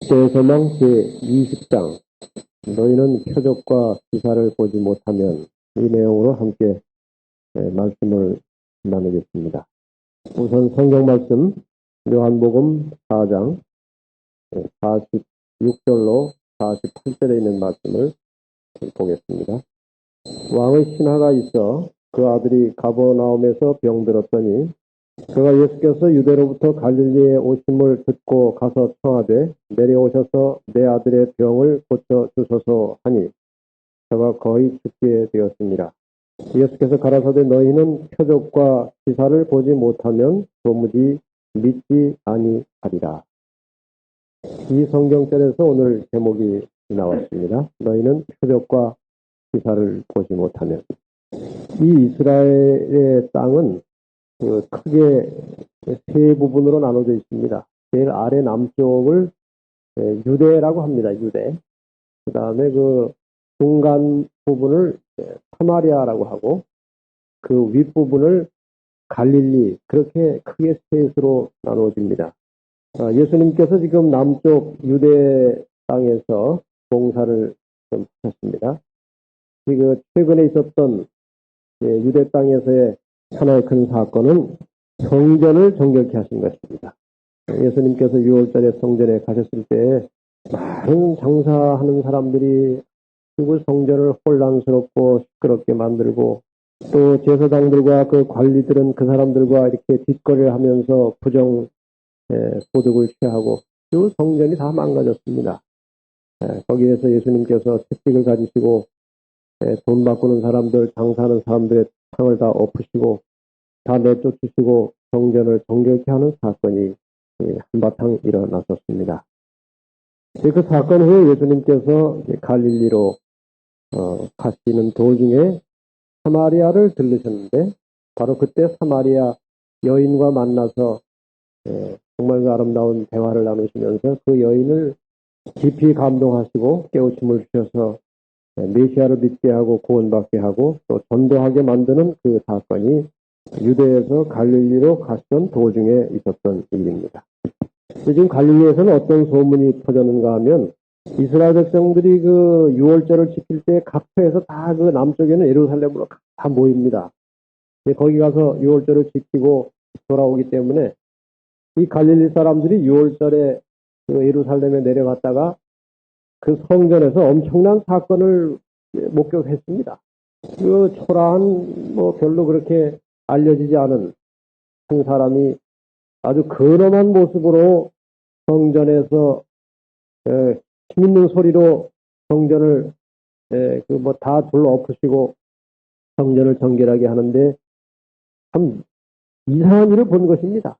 대서망 제20장 너희는 표적과 기사를 보지 못하면 이 내용으로 함께 말씀을 나누겠습니다. 우선 성경 말씀 요한복음 4장 46절로 48절에 있는 말씀을 보겠습니다. 왕의 신하가 있어 그 아들이 가버나움에서 병들었더니 그가 예수께서 유대로부터 갈릴리에 오심을 듣고 가서 청하되 내려오셔서 내 아들의 병을 고쳐 주소서 하니 저가 거의 죽게 되었습니다. 예수께서 가라사대 너희는 표적과 기사를 보지 못하면 도무지 믿지 아니하리라. 이 성경절에서 오늘 제목이 나왔습니다. 너희는 표적과 기사를 보지 못하면. 이 이스라엘의 땅은 크게 세 부분으로 나눠져 있습니다. 제일 아래 남쪽을 유대라고 합니다. 유대. 그 다음에 그 중간 부분을 사마리아라고 하고 그 윗부분을 갈릴리, 그렇게 크게 셋으로 나눠집니다. 예수님께서 지금 남쪽 유대 땅에서 봉사를 좀 하셨습니다. 그 최근에 있었던 유대 땅에서의 하나의 큰 사건은 성전을 정결케 하신 것입니다. 예수님께서 6월달에 성전에 가셨을 때 많은 장사하는 사람들이 그 성전을 혼란스럽고 시끄럽게 만들고 또 제사장들과 그 관리들은 그 사람들과 이렇게 뒷거래를 하면서 부정 소득을 취하고 그 성전이 다 망가졌습니다. 거기에서 예수님께서 채찍을 가지시고 돈 바꾸는 사람들, 장사하는 사람들의 상을 다 엎으시고 다 내쫓으시고 성전을 정결케 하는 사건이 한바탕 일어났었습니다. 그 사건 후에 예수님께서 갈릴리로 가시는 도중에 사마리아를 들르셨는데 바로 그때 사마리아 여인과 만나서 정말 그 아름다운 대화를 나누시면서 그 여인을 깊이 감동하시고 깨우침을 주셔서 메시아를 믿게 하고 구원받게 하고 또 전도하게 만드는 그 사건이 유대에서 갈릴리로 가시던 도중에 있었던 일입니다. 지금 갈릴리에서는 어떤 소문이 퍼졌는가 하면 이스라엘 백성들이 그 유월절을 지킬 때 각처에서 다 그 남쪽에는 예루살렘으로 다 모입니다. 거기 가서 유월절을 지키고 돌아오기 때문에 이 갈릴리 사람들이 유월절에 그 예루살렘에 내려갔다가 그 성전에서 엄청난 사건을 목격했습니다. 그 초라한 별로 그렇게 알려지지 않은 한 사람이 아주 근엄한 모습으로 성전에서 힘있는 소리로 성전을 다 둘러 엎으시고 성전을 정결하게 하는데 참 이상한 일을 본 것입니다.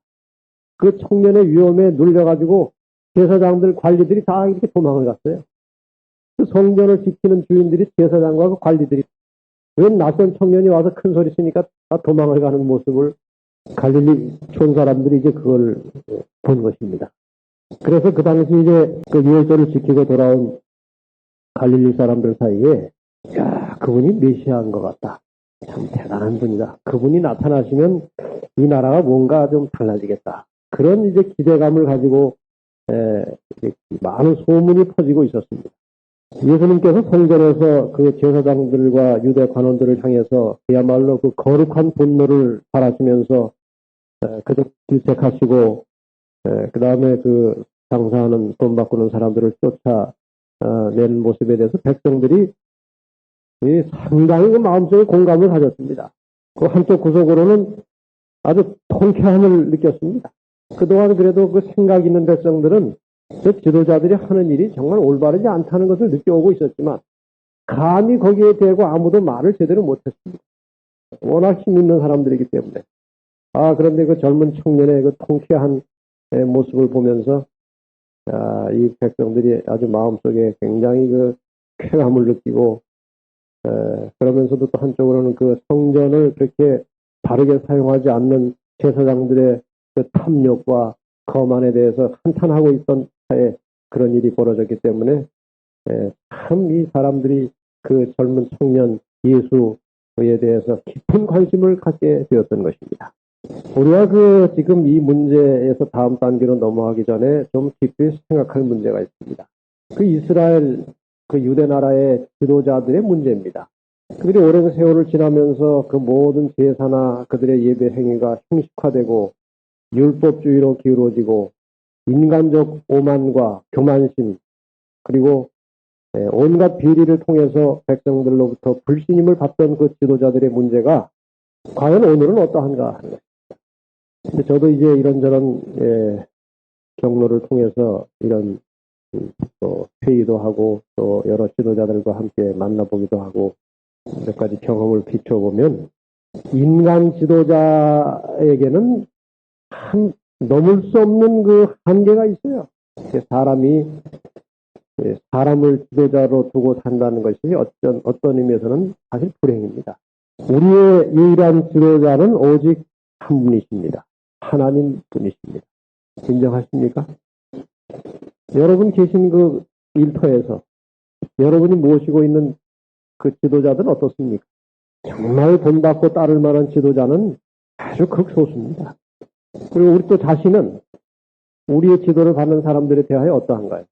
그 청년의 위험에 눌려가지고 제사장들, 관리들이 다 이렇게 도망을 갔어요. 그 성전을 지키는 주인들이 제사장과 그 관리들이 웬 낯선 청년이 와서 큰 소리 치니까 다 도망을 가는 모습을 갈릴리 촌 사람들이 이제 그걸 본 것입니다. 그래서 그 당시 이제 그 유월절을 지키고 돌아온 갈릴리 사람들 사이에 야, 그분이 메시아인 것 같다. 참 대단한 분이다. 그분이 나타나시면 이 나라가 뭔가 좀 달라지겠다. 그런 이제 기대감을 가지고 많은 소문이 퍼지고 있었습니다. 예수님께서 성전에서 그 제사장들과 유대 관원들을 향해서 그야말로 그 거룩한 분노를 발하시면서 그들 질책하시고 그 다음에 그 장사하는 돈 바꾸는 사람들을 쫓아내는 모습에 대해서 백성들이 상당히 그 마음속에 공감을 가졌습니다. 그 한쪽 구석으로는 아주 통쾌함을 느꼈습니다. 그동안 그래도 그 생각 있는 백성들은 그 지도자들이 하는 일이 정말 올바르지 않다는 것을 느껴오고 있었지만 감히 거기에 대고 아무도 말을 제대로 못했습니다. 워낙 힘 있는 사람들이기 때문에. 그런데 그 젊은 청년의 그 통쾌한 모습을 보면서 이 백성들이 아주 마음속에 굉장히 그 쾌감을 느끼고 그러면서도 또 한쪽으로는 그 성전을 그렇게 바르게 사용하지 않는 제사장들의 그 탐욕과 거만에 대해서 한탄하고 있던 차에 그런 일이 벌어졌기 때문에 참 이 사람들이 그 젊은 청년 예수에 대해서 깊은 관심을 갖게 되었던 것입니다. 우리가 지금 이 문제에서 다음 단계로 넘어가기 전에 좀 깊이 생각할 문제가 있습니다. 이스라엘, 유대 나라의 지도자들의 문제입니다. 그들이 오랜 세월을 지나면서 그 모든 제사나 그들의 예배 행위가 형식화되고 율법주의로 기울어지고 인간적 오만과 교만심 그리고 온갖 비리를 통해서 백성들로부터 불신임을 받던 그 지도자들의 문제가 과연 오늘은 어떠한가 하는 것입니다. 근데 저도 이제 이런저런 경로를 통해서 이런 또 회의도 하고 또 여러 지도자들과 함께 만나보기도 하고 몇 가지 경험을 비춰보면 인간 지도자에게는 참 넘을 수 없는 그 한계가 있어요. 사람이 사람을 지도자로 두고 산다는 것이 어떤 의미에서는 사실 불행입니다. 우리의 유일한 지도자는 오직 한 분이십니다. 하나님 분이십니다. 인정하십니까? 여러분 계신 그 일터에서 여러분이 모시고 있는 그 지도자들은 어떻습니까? 정말 본받고 따를 만한 지도자는 아주 극소수입니다. 그리고 우리 또 자신은 우리의 지도를 받는 사람들에 대하여 어떠한가요?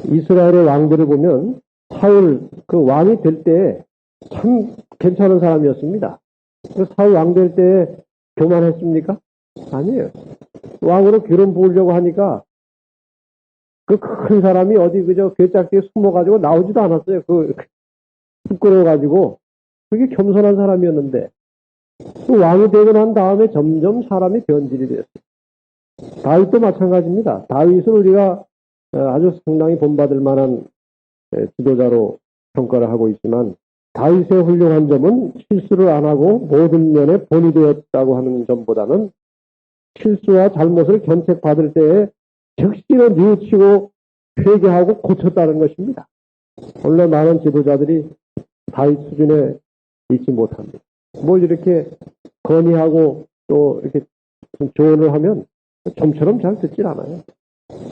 이스라엘의 왕들을 보면 사울 그 왕이 될 때 참 괜찮은 사람이었습니다. 사울 왕 될 때 교만했습니까? 아니에요. 왕으로 기름 부으려고 하니까 그 큰 사람이 어디 그저 괴짝지에 숨어가지고 나오지도 않았어요. 부끄러워가지고 그게 겸손한 사람이었는데 그 왕이 되고 난 다음에 점점 사람이 변질이 됐어요. 다윗도 마찬가지입니다. 다윗을 우리가 아주 상당히 본받을 만한 지도자로 평가를 하고 있지만 다윗의 훌륭한 점은 실수를 안 하고 모든 면에 본이 되었다고 하는 점보다는 실수와 잘못을 견책받을 때에 즉시로 뉘우치고 회개하고 고쳤다는 것입니다. 원래 많은 지도자들이 다윗 수준에 있지 못합니다. 뭘 이렇게 건의하고 또 이렇게 조언을 하면 좀처럼 잘 듣질 않아요.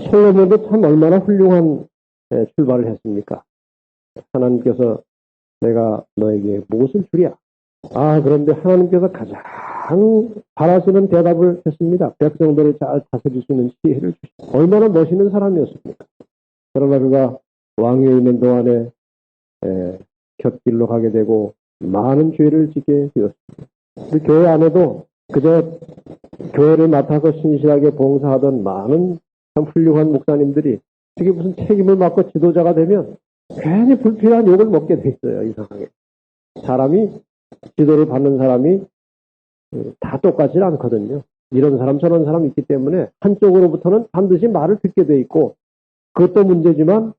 솔로몬도 참 얼마나 훌륭한 출발을 했습니까? 하나님께서 내가 너에게 무엇을 주랴? 그런데 하나님께서 가장 바라시는 대답을 했습니다. 백성들을 잘 다스릴 수 있는 지혜를 주시고 얼마나 멋있는 사람이었습니까? 그러나 그가 왕위에 있는 동안에 곁길로 가게 되고 많은 죄를 짓게 되었습니다. 우리 교회 안에도 그저 교회를 맡아서 신실하게 봉사하던 많은 참 훌륭한 목사님들이 그게 무슨 책임을 맡고 지도자가 되면 괜히 불필요한 욕을 먹게 돼 있어요. 이상하게. 사람이 지도를 받는 사람이 다 똑같지 않거든요. 이런 사람 저런 사람 있기 때문에 한쪽으로부터는 반드시 말을 듣게 돼 있고 그것도 문제지만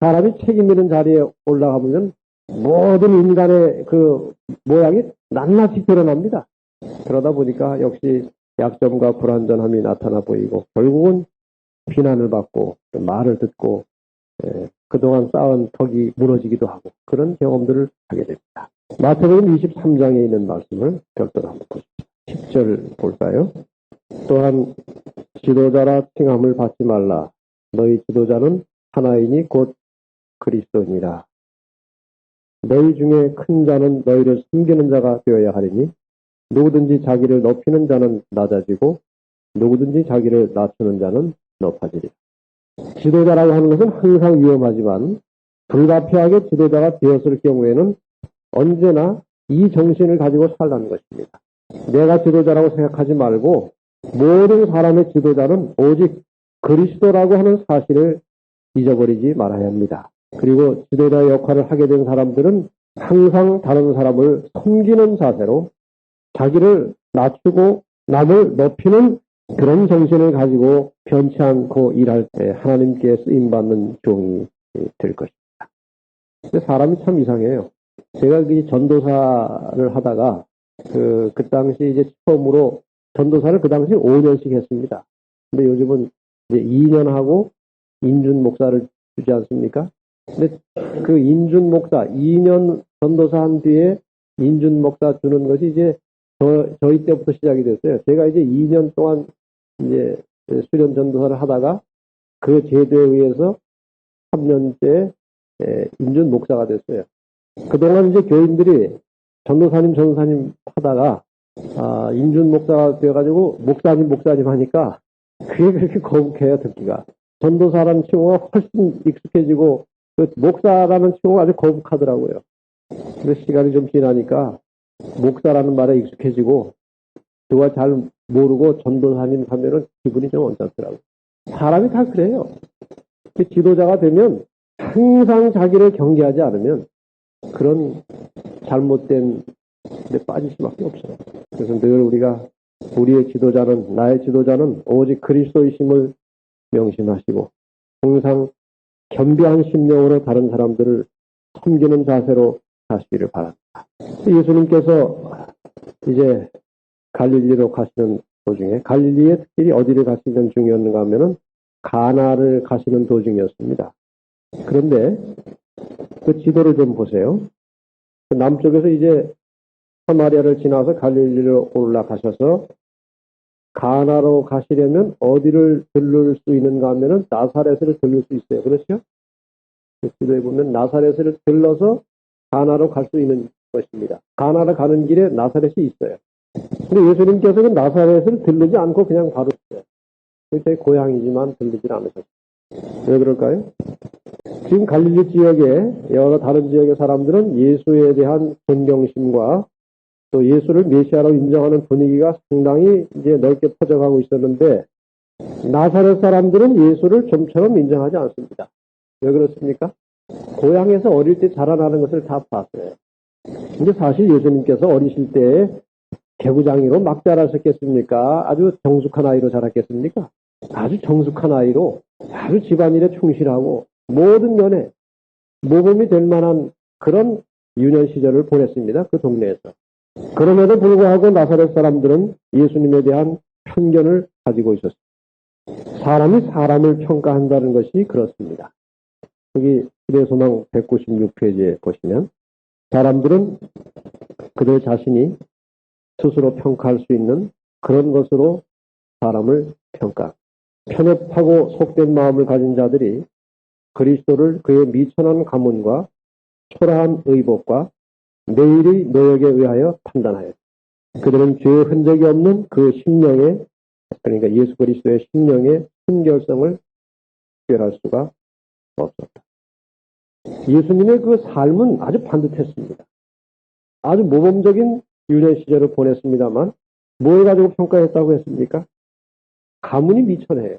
사람이 책임 있는 자리에 올라가 보면 모든 인간의 그 모양이 낱낱이 드러납니다. 그러다 보니까 역시 약점과 불완전함이 나타나 보이고 결국은 비난을 받고 말을 듣고 그동안 쌓은 덕이 무너지기도 하고 그런 경험들을 하게 됩니다. 마태복음 23장에 있는 말씀을 별도로 한번 보십시오. 10절 볼까요? 또한 지도자라 칭함을 받지 말라. 너희 지도자는 하나이니 곧 그리스도니라. 너희 중에 큰 자는 너희를 섬기는 자가 되어야 하리니 누구든지 자기를 높이는 자는 낮아지고 누구든지 자기를 낮추는 자는 높아지리라. 지도자라고 하는 것은 항상 위험하지만 불가피하게 지도자가 되었을 경우에는 언제나 이 정신을 가지고 살라는 것입니다. 내가 지도자라고 생각하지 말고 모든 사람의 지도자는 오직 그리스도라고 하는 사실을 잊어버리지 말아야 합니다. 그리고 지도자의 역할을 하게 된 사람들은 항상 다른 사람을 섬기는 자세로 자기를 낮추고 남을 높이는 그런 정신을 가지고 변치 않고 일할 때 하나님께 쓰임받는 종이 될 것입니다. 근데 사람이 참 이상해요. 제가 전도사를 하다가 그 당시 이제 처음으로 전도사를 그 당시 5년씩 했습니다. 근데 요즘은 이제 2년 하고 인준 목사를 주지 않습니까? 근데 그 인준 목사 2년 전도사 한 뒤에 인준 목사 주는 것이 이제 저희 때부터 시작이 됐어요. 제가 이제 2년 동안 이제 수련 전도사를 하다가 그 제도에 의해서 3년째 인준 목사가 됐어요. 그동안 이제 교인들이 전도사님 하다가 인준 목사가 돼가지고 목사님 하니까 그게 그렇게 거북해요, 듣기가. 전도사라는 칭호가 훨씬 익숙해지고 그 목사라는 칭호가 아주 거북하더라고요. 그래서 시간이 좀 지나니까 목사라는 말에 익숙해지고 그거 잘 모르고 전도사님 하면은 기분이 좀 언짢더라고요. 사람이 다 그래요. 지도자가 되면 항상 자기를 경계하지 않으면 그런 잘못된 데 빠질 수밖에 없어요. 그래서 늘 우리가 나의 지도자는 오직 그리스도이심을 명심하시고 항상 겸비한 심령으로 다른 사람들을 섬기는 자세로 사시기를 바랍니다. 예수님께서 이제 갈릴리로 가시는 도중에 갈릴리의 특별히 어디를 가시는 중이었는가 하면은 가나를 가시는 도중이었습니다. 그런데 그 지도를 좀 보세요. 남쪽에서 이제 사마리아를 지나서 갈릴리로 올라가셔서 가나로 가시려면 어디를 들를 수 있는가 하면은 나사렛을 들를 수 있어요. 그렇죠? 지도에 보면 나사렛을 들러서 가나로 갈 수 있는 것입니다. 가나로 가는 길에 나사렛이 있어요. 근데 예수님께서는 나사렛을 들르지 않고 그냥 바로 있어요. 제 고향이지만 들리질 않으셨어요. 왜 그럴까요? 지금 갈릴리 지역에 여러 다른 지역의 사람들은 예수에 대한 존경심과 또 예수를 메시아로 인정하는 분위기가 상당히 이제 넓게 퍼져가고 있었는데 나사렛 사람들은 예수를 좀처럼 인정하지 않습니다. 왜 그렇습니까? 고향에서 어릴 때 자라나는 것을 다 봤어요. 근데 사실 예수님께서 어리실 때 개구장이로 막 자라셨겠습니까? 아주 정숙한 아이로 자랐겠습니까? 아주 정숙한 아이로 아주 집안일에 충실하고 모든 면에 모범이 될 만한 그런 유년 시절을 보냈습니다. 그 동네에서. 그럼에도 불구하고 나사렛 사람들은 예수님에 대한 편견을 가지고 있었습니다. 사람이 사람을 평가한다는 것이 그렇습니다. 여기 시대소망 196페이지에 보시면 사람들은 그들 자신이 스스로 평가할 수 있는 그런 것으로 사람을 평가. 편협하고 속된 마음을 가진 자들이 그리스도를 그의 미천한 가문과 초라한 의복과 내일의 노역에 의하여 판단하여 그들은 죄의 흔적이 없는 그 심령의 그러니까 예수 그리스도의 심령의 순결성을 구별할 수가 없었다. 예수님의 그 삶은 아주 반듯했습니다. 아주 모범적인 유년 시절을 보냈습니다만 뭘 가지고 평가했다고 했습니까? 가문이 미천해요.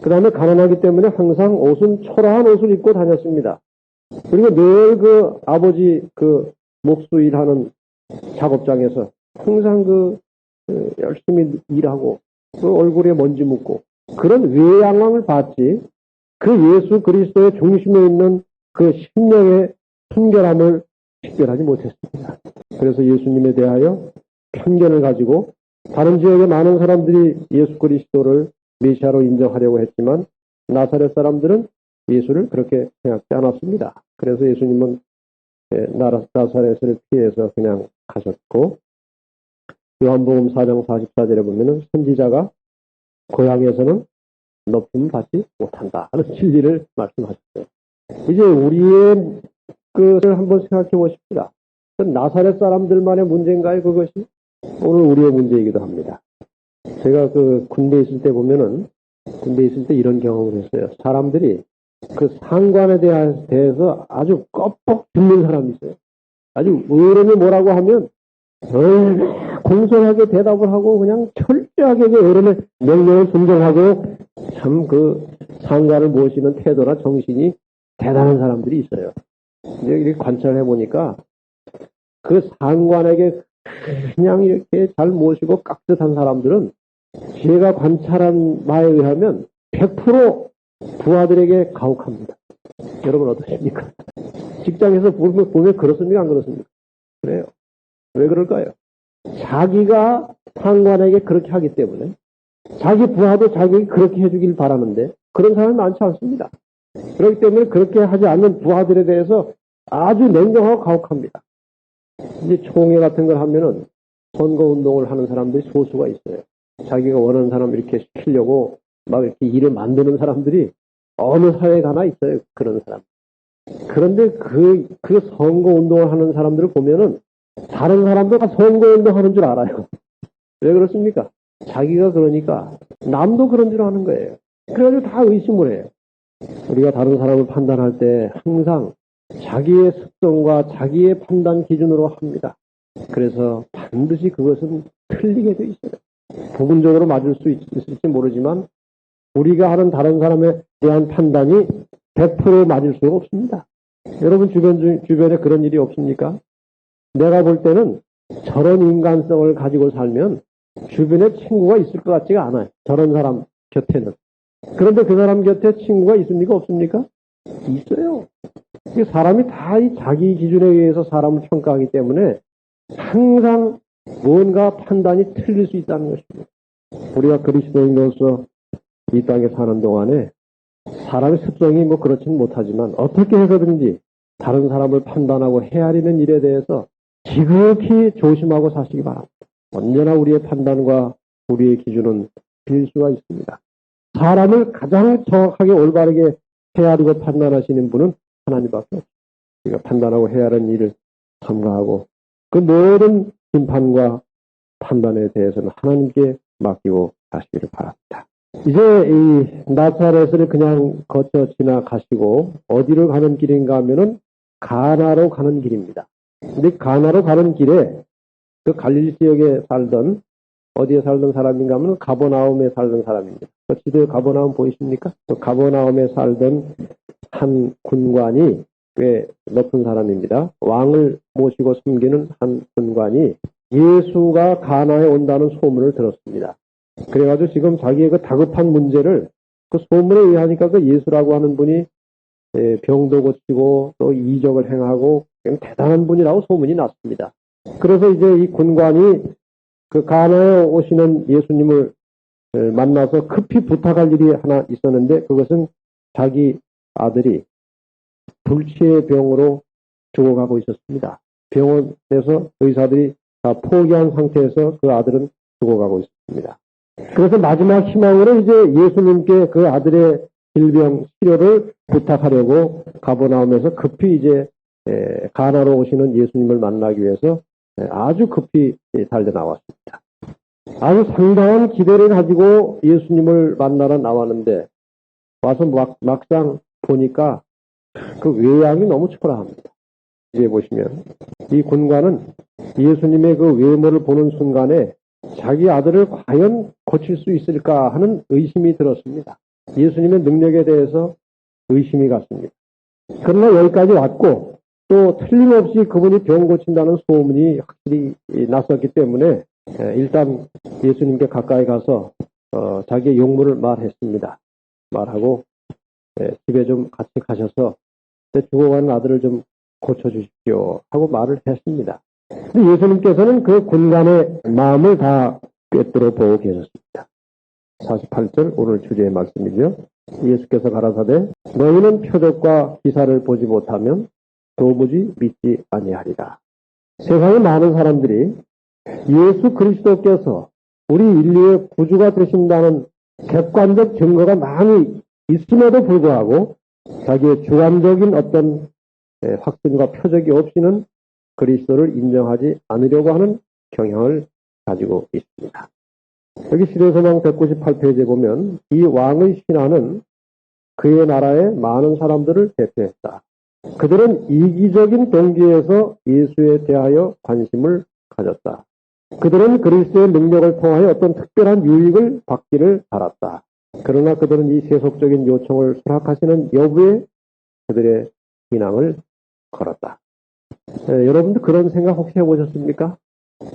그 다음에 가난하기 때문에 항상 옷은 초라한 옷을 입고 다녔습니다. 그리고 늘 그 아버지 그 목수 일하는 작업장에서 항상 열심히 일하고 그 얼굴에 먼지 묻고 그런 외양왕을 봤지 그 예수 그리스도의 중심에 있는 그 심령의 순결함을 식별하지 못했습니다. 그래서 예수님에 대하여 편견을 가지고 다른 지역의 많은 사람들이 예수 그리스도를 메시아로 인정하려고 했지만 나사렛 사람들은 예수를 그렇게 생각지 않았습니다. 그래서 예수님은 나사렛을 피해서 그냥 가셨고 요한복음 4장 44절에 보면은 선지자가 고향에서는 높임 받지 못한다 하는 진리를 말씀하셨어요. 이제 우리의 것을 한번 생각해 보십시다. 나사렛 사람들만의 문제인가요, 그것이? 오늘 우리의 문제이기도 합니다. 제가 군대에 있을 때 보면은, 군대에 있을 때 이런 경험을 했어요. 사람들이 그 상관에 대해서 아주 껍벅 듣는 사람이 있어요. 아주 어른이 뭐라고 하면, 공손하게 대답을 하고 그냥 철저하게 어른의 명령을 순종하고 참 상관을 모시는 태도나 정신이 대단한 사람들이 있어요. 이렇게 관찰해 보니까 그 상관에게 그냥 이렇게 잘 모시고 깍듯한 사람들은 제가 관찰한 바에 의하면 100% 부하들에게 가혹합니다. 여러분 어떠십니까? 직장에서 보면 그렇습니까? 안 그렇습니까? 그래요. 왜 그럴까요? 자기가 상관에게 그렇게 하기 때문에 자기 부하도 자기에게 그렇게 해주길 바라는데 그런 사람이 많지 않습니다. 그렇기 때문에 그렇게 하지 않는 부하들에 대해서 아주 냉정하고 가혹합니다. 이제 총회 같은 걸 하면은 선거운동을 하는 사람들이 소수가 있어요. 자기가 원하는 사람을 이렇게 시키려고 막 이렇게 일을 만드는 사람들이 어느 사회에 가나 있어요. 그런 사람. 그런데 그 선거운동을 하는 사람들을 보면은 다른 사람도 다 선거운동 하는 줄 알아요. 왜 그렇습니까? 자기가 그러니까 남도 그런 줄 아는 거예요. 그래가지고 다 의심을 해요. 우리가 다른 사람을 판단할 때 항상 자기의 습성과 자기의 판단 기준으로 합니다. 그래서 반드시 그것은 틀리게 돼 있어요. 부분적으로 맞을 수 있을지 모르지만 우리가 하는 다른 사람에 대한 판단이 100% 맞을 수가 없습니다. 여러분 주변에 그런 일이 없습니까? 내가 볼 때는 저런 인간성을 가지고 살면 주변에 친구가 있을 것 같지가 않아요. 저런 사람 곁에는. 그런데 그 사람 곁에 친구가 있습니까? 없습니까? 있어요. 사람이 다 이 자기 기준에 의해서 사람을 평가하기 때문에 항상 뭔가 판단이 틀릴 수 있다는 것입니다. 우리가 그리스도인으로서 이 땅에 사는 동안에 사람의 습성이 뭐 그렇지는 못하지만 어떻게 해서든지 다른 사람을 판단하고 헤아리는 일에 대해서 지극히 조심하고 사시기 바랍니다. 언제나 우리의 판단과 우리의 기준은 빌수가 있습니다. 사람을 가장 정확하게 올바르게 헤아리고 판단하시는 분은 하나님밖에 없습니다. 우리가 판단하고 헤아리는 일을 삼가하고 그 모든 심판과 판단에 대해서는 하나님께 맡기고 가시기를 바랍니다. 이제 이 나사렛을 그냥 거쳐 지나가시고 어디로 가는 길인가 하면은 가나로 가는 길입니다. 근데 가나로 가는 길에 그 갈릴리 지역에 살던 어디에 살던 사람인가 하면 가버나움에 살던 사람입니다. 그 지도에 가버나움 보이십니까? 그 가버나움에 살던 한 군관이 꽤 높은 사람입니다. 왕을 모시고 섬기는 한 군관이 예수가 가나에 온다는 소문을 들었습니다. 그래가지고 지금 자기의 그 다급한 문제를 그 소문에 의하니까 그 예수라고 하는 분이 병도 고치고 또 이적을 행하고 대단한 분이라고 소문이 났습니다. 그래서 이제 이 군관이 그 가나에 오시는 예수님을 만나서 급히 부탁할 일이 하나 있었는데 그것은 자기 아들이 불치의 병으로 죽어가고 있었습니다. 병원에서 의사들이 다 포기한 상태에서 그 아들은 죽어가고 있었습니다. 그래서 마지막 희망으로 이제 예수님께 그 아들의 질병 치료를 부탁하려고 가버나움에서 급히 이제 가나로 오시는 예수님을 만나기 위해서 아주 급히 달려 나왔습니다. 아주 상당한 기대를 가지고 예수님을 만나러 나왔는데 와서 막상 보니까 그 외양이 너무 초라합니다. 이제 보시면 이 군관은 예수님의 그 외모를 보는 순간에 자기 아들을 과연 고칠 수 있을까 하는 의심이 들었습니다. 예수님의 능력에 대해서 의심이 갔습니다. 그러나 여기까지 왔고 또 틀림없이 그분이 병 고친다는 소문이 확실히 났었기 때문에 일단 예수님께 가까이 가서 자기의 용무를 말했습니다. 말하고 집에 좀 같이 가셔서 내 죽어가는 아들을 좀 고쳐주십시오 하고 말을 했습니다. 근데 예수님께서는 그 군관의 마음을 다 꿰뚫어 보고 계셨습니다. 48절 오늘 주제의 말씀이죠. 예수께서 가라사대 너희는 표적과 기사를 보지 못하면 도무지 믿지 아니하리라. 세상의 많은 사람들이 예수 그리스도께서 우리 인류의 구주가 되신다는 객관적 증거가 많이 있음에도 불구하고 자기의 주관적인 어떤 확신과 표적이 없이는 그리스도를 인정하지 않으려고 하는 경향을 가지고 있습니다. 여기 시대소망 198페이지에 보면 이 왕의 신하는 그의 나라에 많은 사람들을 대표했다. 그들은 이기적인 동기에서 예수에 대하여 관심을 가졌다. 그들은 그리스도의 능력을 통하여 어떤 특별한 유익을 받기를 바랐다. 그러나 그들은 이 세속적인 요청을 수락하시는 여부에 그들의 신앙을 걸었다. 여러분도 그런 생각 혹시 해보셨습니까?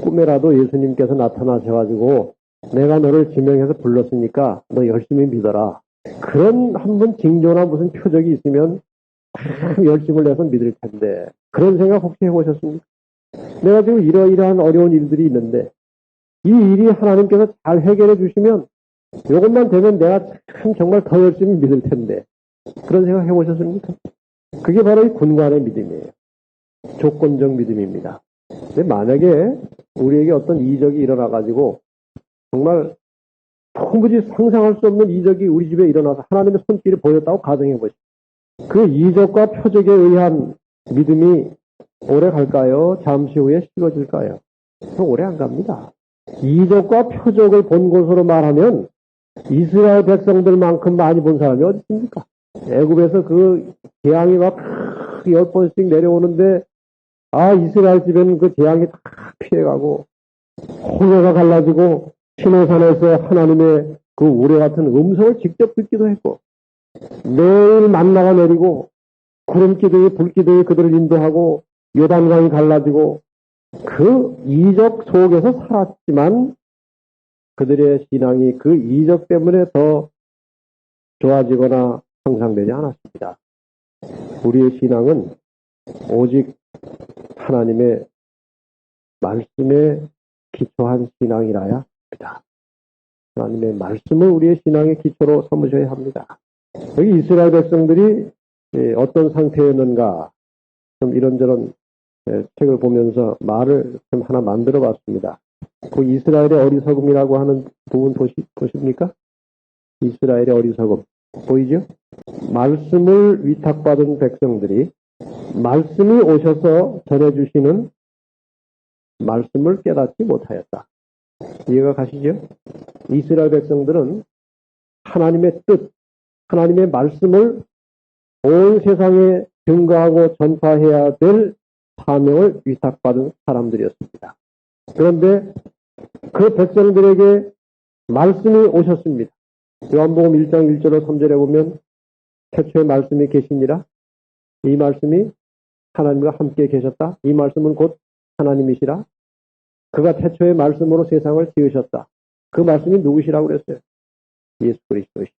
꿈에라도 예수님께서 나타나셔가지고 내가 너를 지명해서 불렀으니까 너 열심히 믿어라. 그런 한번 징조나 무슨 표적이 있으면 열심을 내서 믿을 텐데 그런 생각 혹시 해보셨습니까? 내가 지금 이러이러한 어려운 일들이 있는데 이 일이 하나님께서 잘 해결해 주시면 이것만 되면 내가 참 정말 더 열심히 믿을 텐데 그런 생각 해보셨습니까? 그게 바로 이 군관의 믿음이에요. 조건적 믿음입니다. 근데 만약에 우리에게 어떤 이적이 일어나가지고 정말 도무지 상상할 수 없는 이적이 우리 집에 일어나서 하나님의 손길을 보였다고 가정해 보십시오. 그 이적과 표적에 의한 믿음이 오래 갈까요? 잠시 후에 식어질까요? 오래 안 갑니다. 이적과 표적을 본 것으로 말하면 이스라엘 백성들만큼 많이 본 사람이 어디 있습니까? 애굽에서 그 재앙이 막 10번씩 내려오는데 이스라엘 집에는 그 재앙이 다 피해가고 홍해가 갈라지고 시내산에서 하나님의 그 우레 같은 음성을 직접 듣기도 했고 매일 만나가 내리고 구름기둥이 불기둥이 그들을 인도하고 요단강이 갈라지고 그 이적 속에서 살았지만 그들의 신앙이 그 이적 때문에 더 좋아지거나 향상되지 않았습니다. 우리의 신앙은 오직 하나님의 말씀에 기초한 신앙이라야 합니다. 하나님의 말씀을 우리의 신앙의 기초로 삼으셔야 합니다. 여기 이스라엘 백성들이 어떤 상태였는가 좀 이런저런 책을 보면서 말을 좀 하나 만들어 봤습니다. 그 이스라엘의 어리석음이라고 하는 부분 보십니까? 이스라엘의 어리석음 보이죠? 말씀을 위탁받은 백성들이 말씀이 오셔서 전해주시는 말씀을 깨닫지 못하였다. 이해가 가시죠? 이스라엘 백성들은 하나님의 뜻, 하나님의 말씀을 온 세상에 증거하고 전파해야 될 사명을 위탁받은 사람들이었습니다. 그런데 그 백성들에게 말씀이 오셨습니다. 요한복음 1장 1절로 3절에 보면 태초에 말씀이 계시니라. 이 말씀이 하나님과 함께 계셨다. 이 말씀은 곧 하나님이시라. 그가 태초의 말씀으로 세상을 지으셨다. 그 말씀이 누구시라고 그랬어요? 예수 그리스도시다.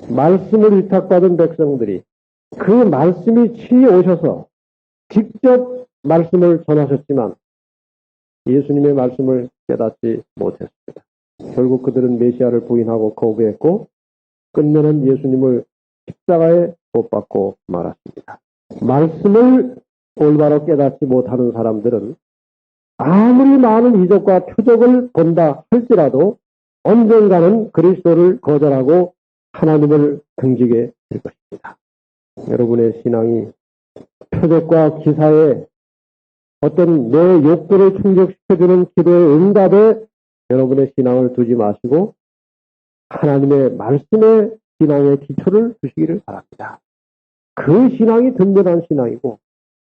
말씀을 위탁받은 백성들이 그 말씀이 친히 오셔서 직접 말씀을 전하셨지만 예수님의 말씀을 깨닫지 못했습니다. 결국 그들은 메시아를 부인하고 거부했고 끝내는 예수님을 십자가에 못 박고 말았습니다. 말씀을 올바로 깨닫지 못하는 사람들은 아무리 많은 이적과 표적을 본다 할지라도 언젠가는 그리스도를 거절하고 하나님을 등지게 될 것입니다. 여러분의 신앙이 표적과 기사에 어떤 내 욕구를 충족시켜주는 기도의 응답에 여러분의 신앙을 두지 마시고 하나님의 말씀의 신앙의 기초를 두시기를 바랍니다. 그 신앙이 든든한 신앙이고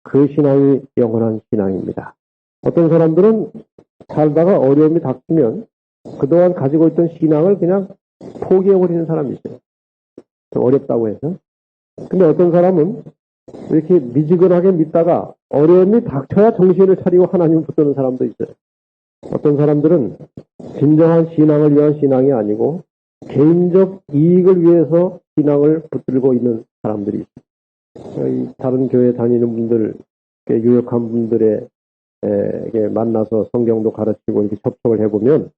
그 신앙이 영원한 신앙입니다. 어떤 사람들은 살다가 어려움이 닥치면 그동안 가지고 있던 신앙을 그냥 포기해버리는 사람이 있어요. 좀 어렵다고 해서. 근데 어떤 사람은 이렇게 미지근하게 믿다가 어려움이 닥쳐야 정신을 차리고 하나님을 붙드는 사람도 있어요. 어떤 사람들은 진정한 신앙을 위한 신앙이 아니고 개인적 이익을 위해서 신앙을 붙들고 있는 사람들이 있어요. 다른 교회 다니는 분들, 유력한 분들에게 만나서 성경도 가르치고 이렇게 접촉을 해보면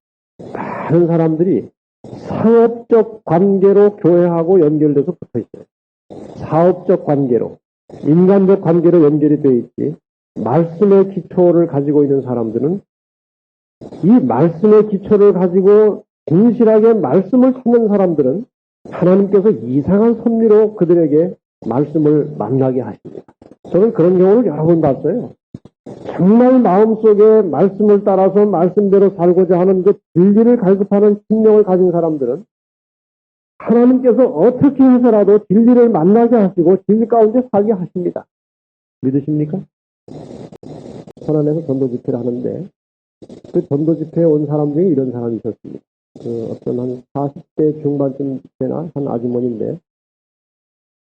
많은 사람들이 상업적 관계로 교회하고 연결돼서 붙어 있어요. 사업적 관계로, 인간적 관계로 연결이 되어 있지 말씀의 기초를 가지고 있는 사람들은 이 말씀의 기초를 가지고 진실하게 말씀을 찾는 사람들은 하나님께서 이상한 섭리로 그들에게 말씀을 만나게 하십니다. 저는 그런 경우를 여러 번 봤어요. 정말 마음속에 말씀을 따라서 말씀대로 살고자 하는 그 진리를 갈급하는 심령을 가진 사람들은 하나님께서 어떻게 해서라도 진리를 만나게 하시고 진리 가운데 살게 하십니다. 믿으십니까? 천안에서 전도 집회를 하는데 그 전도 집회에 온 사람 중에 이런 사람이 있었습니다. 어떤 한 40대 중반쯤 되나 한 아주머니인데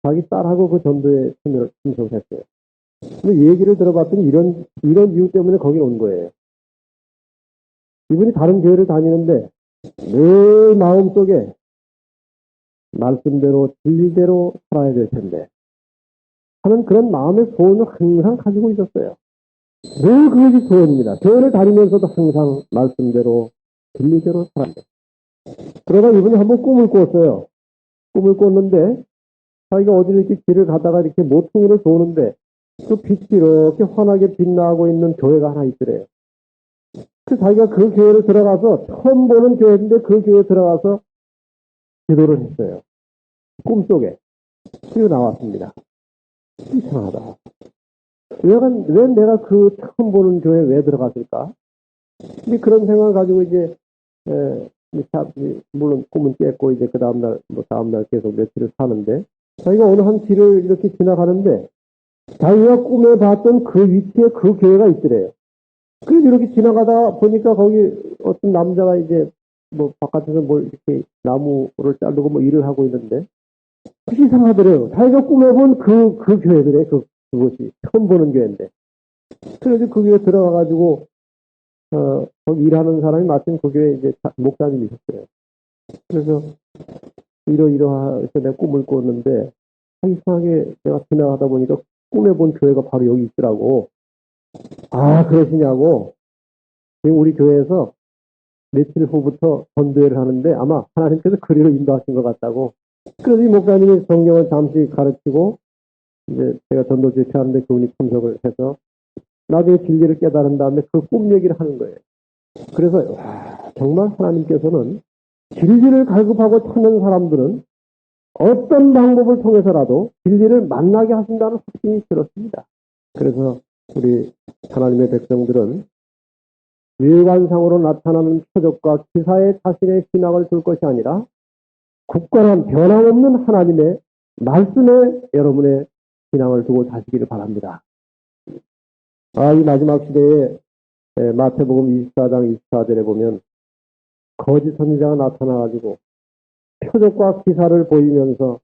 자기 딸하고 그 전도에 참석했어요. 근데 얘기를 들어봤더니 이런 이유 때문에 거기 온 거예요. 이분이 다른 교회를 다니는데 늘 마음속에 말씀대로 진리대로 살아야 될 텐데 하는 그런 마음의 소원을 항상 가지고 있었어요. 늘 그것이 소원입니다. 교회를 다니면서도 항상 말씀대로 진리대로 살아야 돼요. 그러다 이분이 한번 꿈을 꿨어요. 꿈을 꿨는데 자기가 어디 이렇게 길을 가다가 이렇게 모퉁이를 도는데 그 빛이 이렇게 환하게 빛나고 있는 교회가 하나 있더래요. 그 자기가 그 교회를 들어가서 처음 보는 교회인데 그 교회에 들어가서 기도를 했어요. 꿈속에. 그리고 나왔습니다. 이상하다. 왜 내가 그 처음 보는 교회에 왜 들어갔을까? 근데 그런 생각을 가지고 이제, 물론 꿈은 깼고, 이제 그 다음날, 다음날 계속 며칠을 사는데, 자기가 어느 한 길을 이렇게 지나가는데, 자기가 꿈에 봤던 그 위치에 그 교회가 있더래요. 그래서 이렇게 지나가다 보니까 거기 어떤 남자가 이제 바깥에서 뭘 이렇게 나무를 자르고 일을 하고 있는데, 이상하더래요. 자기가 꿈에 본 그 교회들에 그것이 처음 보는 교회인데. 그래서 그 교회 들어가가지고, 거기 일하는 사람이 마침 그 교회 이제 목사님이셨어요. 그래서 이러이러해서 내가 꿈을 꿨는데, 이상하게 내가 지나가다 보니까 꿈에 본 교회가 바로 여기 있더라고. 아, 그러시냐고. 지금 우리 교회에서 며칠 후부터 전도회를 하는데 아마 하나님께서 그리로 인도하신 것 같다고. 그래서 이 목사님이 성경을 잠시 가르치고, 이제 제가 전도 제시하는데 그분이 참석을 해서 나중에 진리를 깨달은 다음에 그 꿈 얘기를 하는 거예요. 그래서, 와, 정말 하나님께서는 진리를 갈급하고 찾는 사람들은 어떤 방법을 통해서라도 진리를 만나게 하신다는 확신이 들었습니다. 그래서 우리 하나님의 백성들은 외관상으로 나타나는 표적과 기사에 자신의 신앙을 둘 것이 아니라 굳건한 변함없는 하나님의 말씀에 여러분의 신앙을 두고 사시기를 바랍니다. 이 마지막 시대에 마태복음 24장 24절에 보면 거짓 선지자가 나타나가지고 표적과 기사를 보이면서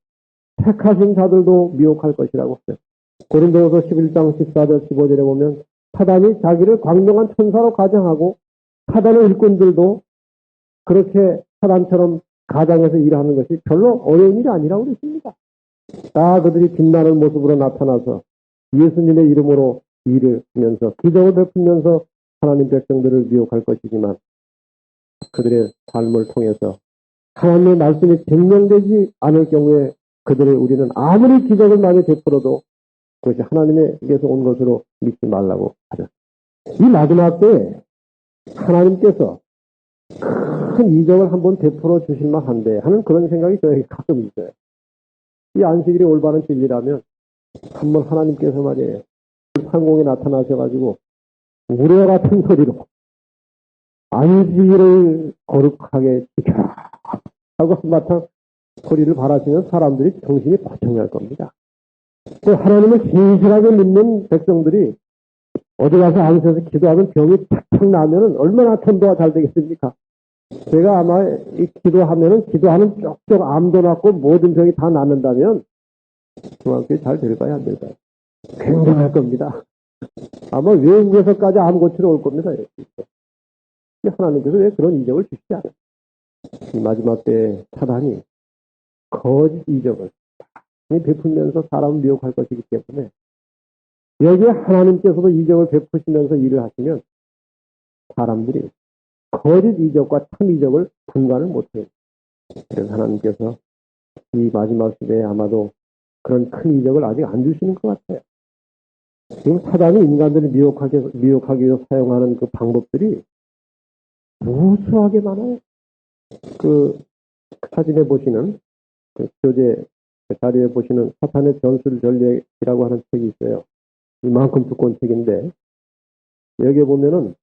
택하신 자들도 미혹할 것이라고 했어요. 고린도후서 11장 14절 15절에 보면 사단이 자기를 광명한 천사로 가정하고 사단의 일꾼들도 그렇게 사단처럼 가장해서 일하는 것이 별로 어려운 일이 아니라고 그랬습니다. 다 그들이 빛나는 모습으로 나타나서 예수님의 이름으로 일을 하면서 기적을 베풀면서 하나님 백성들을 미혹할 것이지만 그들의 삶을 통해서 하나님의 말씀이 증명되지 않을 경우에 우리는 아무리 기적을 많이 베풀어도 그것이 하나님에게서 온 것으로 믿지 말라고 하셨습니다. 이 마지막 때에 하나님께서 큰 이적을 한번 베풀어 주실만 한데 하는 그런 생각이 저에게 가끔 있어요. 이 안식일이 올바른 진리라면 한번 하나님께서 말이에요. 상공에 나타나셔가지고 우레와 같은 소리로 안식일을 거룩하게 지켜라 하고 한바탕 소리를 바라시면 사람들이 정신이 번쩍날 겁니다. 또 하나님을 신실하게 믿는 백성들이 어디 가서 안에서 기도하면 병이 착착 나면은 얼마나 전도가 잘 되겠습니까? 제가 아마 기도하면은 기도하는 쪽쪽 암도 낫고 모든 병이 다 낫는다면 중앙교회 잘 될까요? 안 될까요? 굉장할 겁니다. 아마 외국에서까지 암 고치러 올 겁니다. 하나님께서 왜 그런 이적을 주시지 않아요? 이 마지막 때 사단이 거짓 이적을 베풀면서 사람을 미혹할 것이기 때문에 여기에 하나님께서도 이적을 베푸시면서 일을 하시면 사람들이 거짓 이적과 참 이적을 분간을 못해요. 그래서 하나님께서 이 마지막 시대에 아마도 그런 큰 이적을 아직 안 주시는 것 같아요. 지금 사단이 인간들을 미혹하기 위해서 사용하는 그 방법들이 무수하게 많아요. 그 사진에 보시는 그 교재 자리에 보시는 사탄의 전술 전략이라고 하는 책이 있어요. 이만큼 두꺼운 책인데 여기에 보면은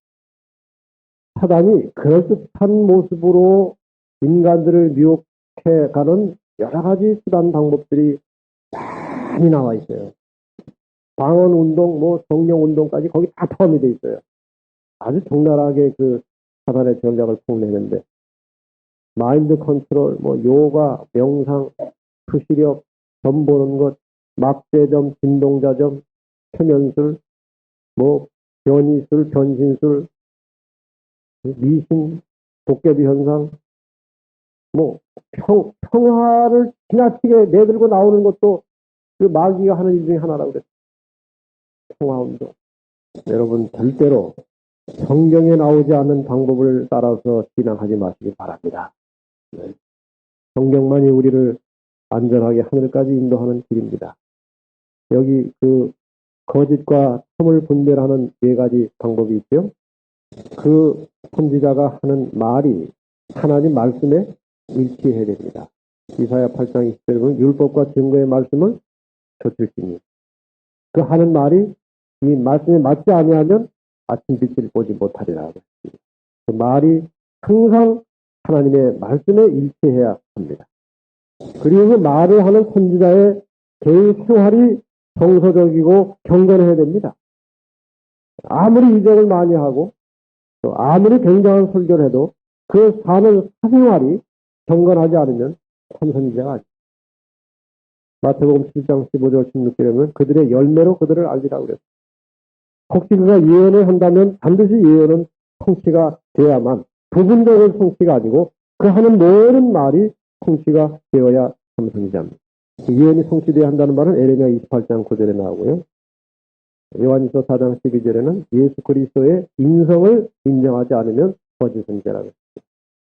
사단이 그럴듯한 모습으로 인간들을 미혹해가는 여러 가지 수단 방법들이 많이 나와 있어요. 방언운동, 성령운동까지 거기 다 포함이 돼 있어요. 아주 적나라하게 그 사단의 전략을 폭내는데 마인드 컨트롤, 요가, 명상, 투시력, 점 보는 것, 막대점, 진동자점, 최면술, 변이술, 변신술, 미신, 도깨비 현상, 평화를 지나치게 내들고 나오는 것도 그 마귀가 하는 일 중에 하나라고 그랬어요. 평화운동. 여러분, 절대로 성경에 나오지 않는 방법을 따라서 신앙하지 마시기 바랍니다. 성경만이 우리를 안전하게 하늘까지 인도하는 길입니다. 여기 그 거짓과 참을 분별하는 네 가지 방법이 있죠. 그 선지자가 하는 말이 하나님 말씀에 일치해야 됩니다. 이사야 8장 20절에 보면 율법과 증거의 말씀을 젖을지니 그 하는 말이 이 말씀에 맞지 아니하면 아침 빛을 보지 못하리라. 그 말이 항상 하나님의 말씀에 일치해야 합니다. 그리고 그 말을 하는 선지자의 개인 생활이 정서적이고 경건해야 됩니다. 아무리 이적을 많이 하고 또 아무리 굉장한 설교를 해도 그 사는 사생활이 경건하지 않으면 참 선지자가 아닙니다. 마태복음 7장 15절 16절에 보면 그들의 열매로 그들을 알리라고 그랬습니다. 혹시 그가 예언을 한다면 반드시 예언은 성취가 되어야만 부분적인 성취가 아니고 그 하는 모든 말이 성취가 되어야 참 선지자입니다. 예언이 성취되어야 한다는 말은 에레미야 28장 9절에 나오고요. 요한일서 4장 12절에는 예수 그리스도의 인성을 인정하지 않으면 거짓 선지자라고 했습니다.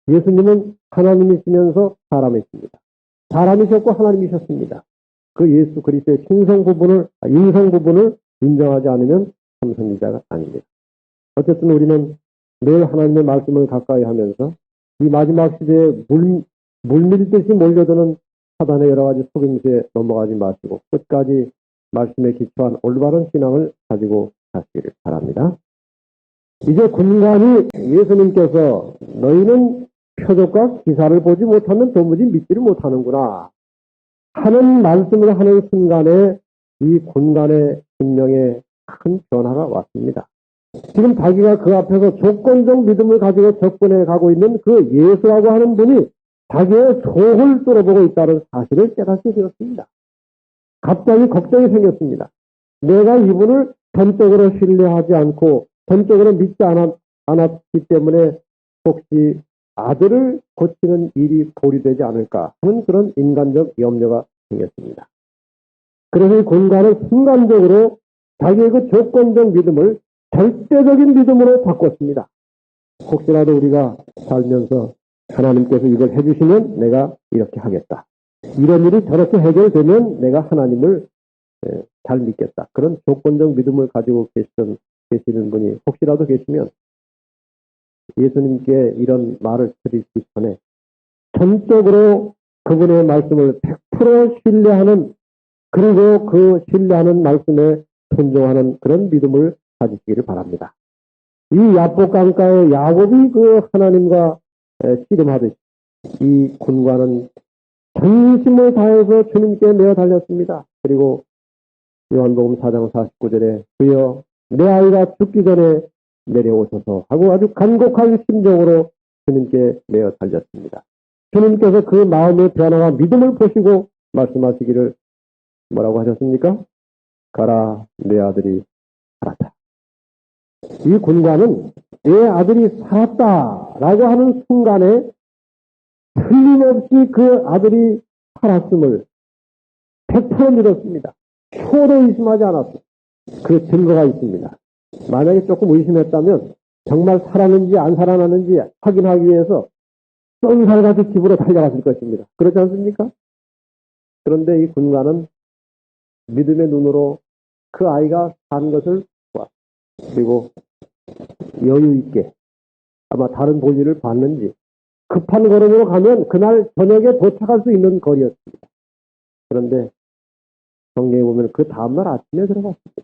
예수님은 하나님이시면서 사람이십니다. 사람이셨고 하나님이셨습니다. 그 예수 그리스도의 인성 부분을 인정하지 않으면 참 선지자가 아닙니다. 어쨌든 우리는 늘 하나님의 말씀을 가까이 하면서 이 마지막 시대에 물밀듯이 몰려드는 사단의 여러 가지 속임수에 넘어가지 마시고 끝까지 말씀에 기초한 올바른 신앙을 가지고 가시기를 바랍니다. 이제 군관이 예수님께서 너희는 표적과 기사를 보지 못하면 도무지 믿지를 못하는구나 하는 말씀을 하는 순간에 이 군관의 심령에 큰 변화가 왔습니다. 지금 자기가 그 앞에서 조건적 믿음을 가지고 접근해 가고 있는 그 예수라고 하는 분이 자기의 속을 뚫어보고 있다는 사실을 깨닫게 되었습니다. 갑자기 걱정이 생겼습니다. 내가 이분을 전적으로 신뢰하지 않고 전적으로 믿지 않았기 때문에 혹시 아들을 고치는 일이 보류되지 않을까 하는 그런 인간적 염려가 생겼습니다. 그래서 이 군관은 순간적으로 자기의 그 조건적 믿음을 절대적인 믿음으로 바꿨습니다. 혹시라도 우리가 살면서 하나님께서 이걸 해주시면 내가 이렇게 하겠다. 이런 일이 저렇게 해결되면 내가 하나님을 잘 믿겠다. 그런 조건적 믿음을 가지고 계시는 분이 혹시라도 계시면 예수님께 이런 말을 드리기 전에 전적으로 그분의 말씀을 100% 신뢰하는 그리고 그 신뢰하는 말씀에 순종하는 그런 믿음을 가지시기를 바랍니다. 이 야복 강가에 야곱이 그 하나님과 씨름하듯이 이 군관은 전심을 다해서 주님께 내어 달렸습니다. 그리고 요한복음 4장 49절에 주여 내 아이가 죽기 전에 내려오셔서 하고 아주 간곡한 심정으로 주님께 내어 달렸습니다. 주님께서 그 마음의 변화와 믿음을 보시고 말씀하시기를 뭐라고 하셨습니까? 가라 내 아들이 살았다. 이 군관은 내 아들이 살았다라고 하는 순간에 틀림없이 그 아들이 살았음을 100% 믿었습니다. 초도 의심하지 않았습니다. 그 증거가 있습니다. 만약에 조금 의심했다면 정말 살았는지 안 살아났는지 확인하기 위해서 쏜살같이 집으로 달려갔을 것입니다. 그렇지 않습니까? 그런데 이 군관은 믿음의 눈으로 그 아이가 산 것을 보았습니다. 그리고 여유 있게 아마 다른 볼일을 봤는지 급한 걸음으로 가면 그날 저녁에 도착할 수 있는 거리였습니다. 그런데 성경에 보면 그 다음날 아침에 들어갔습니다.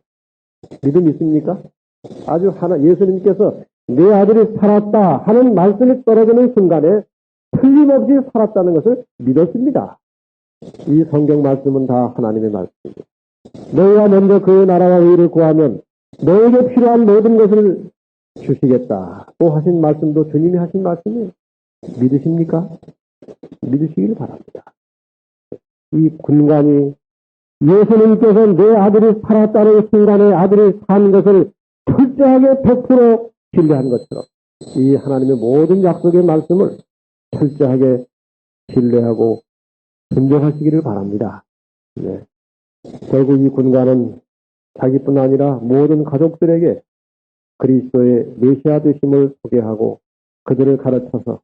믿음 있습니까? 아주 예수님께서 내 아들이 살았다 하는 말씀이 떨어지는 순간에 틀림없이 살았다는 것을 믿었습니다. 이 성경 말씀은 다 하나님의 말씀입니다. 너희가 먼저 그 나라와 의를 구하면 너에게 필요한 모든 것을 주시겠다고 하신 말씀도 주님이 하신 말씀이에요. 믿으십니까? 믿으시길 바랍니다. 이 군관이 예수님께서 내 아들이 살았다는 순간에 아들이 산 것을 철저하게 100% 신뢰한 것처럼 이 하나님의 모든 약속의 말씀을 철저하게 신뢰하고 존중하시기를 바랍니다. 네. 결국 이 군관은 자기뿐 아니라 모든 가족들에게 그리스도의 메시아 되심을 소개하고 그들을 가르쳐서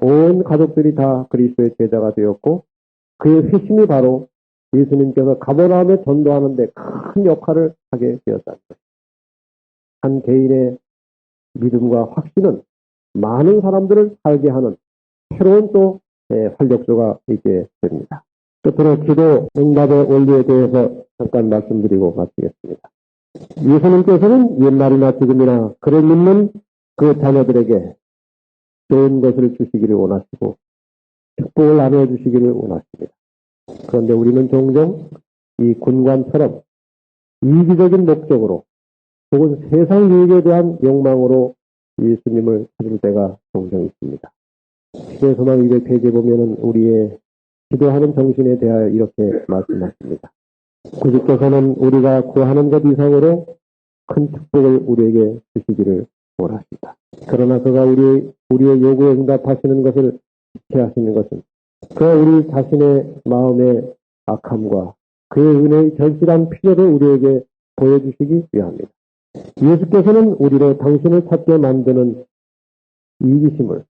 온 가족들이 다 그리스도의 제자가 되었고 그의 회심이 바로 예수님께서 가버나움에 전도하는 데 큰 역할을 하게 되었다는 것입니다. 한 개인의 믿음과 확신은 많은 사람들을 살게 하는 새로운 또 활력소가 있게 됩니다. 끝으로 기도 응답의 원리에 대해서 잠깐 말씀드리고 마치겠습니다. 예수님께서는 옛날이나 지금이나 그를 믿는 그 자녀들에게 좋은 것을 주시기를 원하시고 축복을 나눠주시기를 원하십니다. 그런데 우리는 종종 이 군관처럼 이기적인 목적으로 혹은 세상 유익에 대한 욕망으로 예수님을 찾을 때가 종종 있습니다. 시대 소망 200페이지에 보면은 우리의 기도하는 정신에 대하여 이렇게 말씀하십니다. 구주께서는 우리가 구하는 것 이상으로 큰 축복을 우리에게 주시기를 원하십니다. 그러나 그가 우리의 요구에 응답하시는 것을 지체하시는 것은 그가 우리 자신의 마음의 악함과 그의 은혜의 절실한 필요를 우리에게 보여주시기 위함입니다. 예수께서는 우리로 당신을 찾게 만드는 이기심을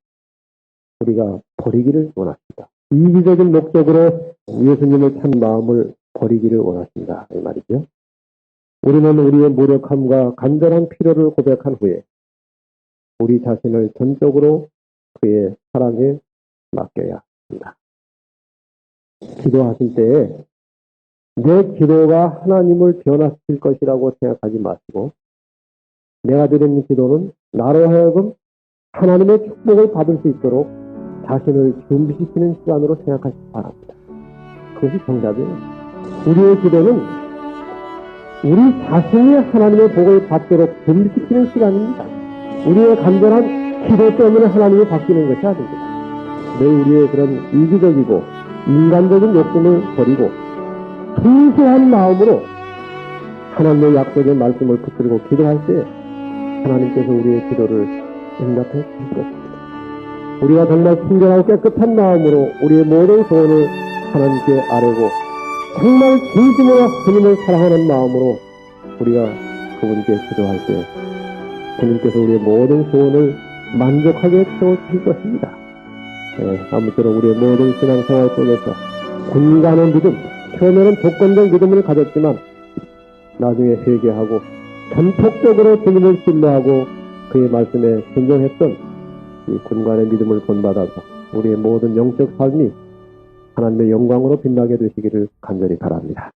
우리가 버리기를 원하십니다. 이기적인 목적으로 예수님을 찾는 마음을 버리기를 원하십니다. 이 말이죠. 우리는 우리의 무력함과 간절한 필요를 고백한 후에 우리 자신을 전적으로 그의 사랑에 맡겨야 합니다. 기도하실 때에 내 기도가 하나님을 변화시킬 것이라고 생각하지 마시고 내가 드리는 기도는 나로 하여금 하나님의 축복을 받을 수 있도록 자신을 준비시키는 시간으로 생각하시기 바랍니다. 그것이 정답이에요. 우리의 기도는 우리 자신이 하나님의 복을 받도록 준비시키는 시간입니다. 우리의 간절한 기도 때문에 하나님이 바뀌는 것이 아닙니다. 늘 우리의 그런 이기적이고 인간적인 욕심을 버리고 순수한 마음으로 하나님의 약속의 말씀을 붙들고 기도할 때 하나님께서 우리의 기도를 응답해 주실 것입니다. 우리가 정말 순전하고 깨끗한 마음으로 우리의 모든 소원을 하나님께 아뢰고 정말 진심으로 주님을 사랑하는 마음으로 우리가 그분께 기도할 때 주님께서 우리의 모든 소원을 만족하게 채워주실 것입니다. 아무쪼록 우리의 모든 신앙생활 속에서 군간의 믿음, 처음에는 조건적 믿음을 가졌지만 나중에 회개하고 전폭적으로 주님을 신뢰하고 그의 말씀에 순종했던 이 군관의 믿음을 본받아서 우리의 모든 영적 삶이 하나님의 영광으로 빛나게 되시기를 간절히 바랍니다.